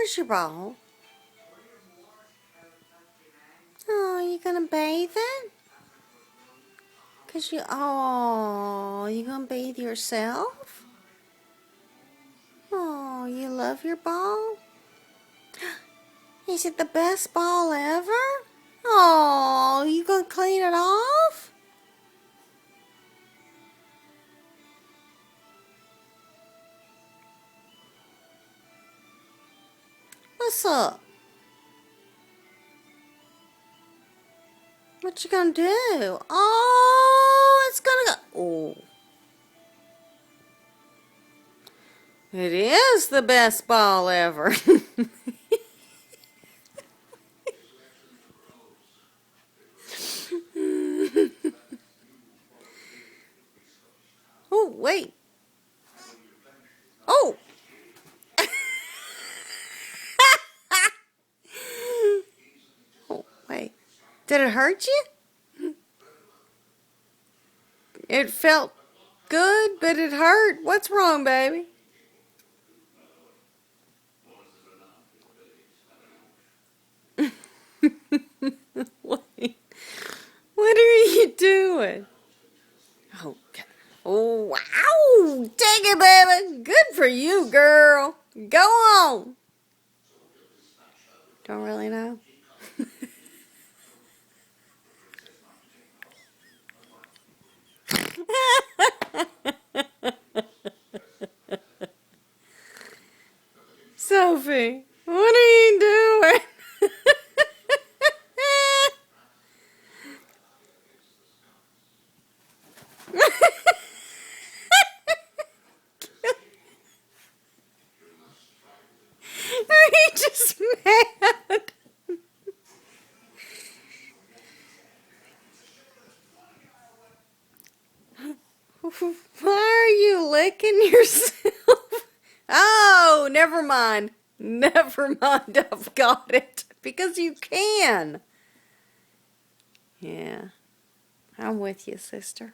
Where's your ball? Oh, you gonna bathe it? You gonna bathe yourself? Oh, you love your ball? Is it the best ball ever? Oh, you gonna clean it off? What's up? What you gonna do? Oh, it's gonna go. Oh. It is the best ball ever. Oh, wait. Oh. Oh, wait. Did it hurt you? It felt good, but it hurt. What's wrong, baby? Wait. What are you doing? Okay. Oh, wow. Take it, baby. Good for you, girl. Go on. Don't really know. Sophie, what are you doing? Are you just mad? Why are you licking yourself? Oh, never mind. Never mind, I've got it. Because you can. Yeah, I'm with you, sister.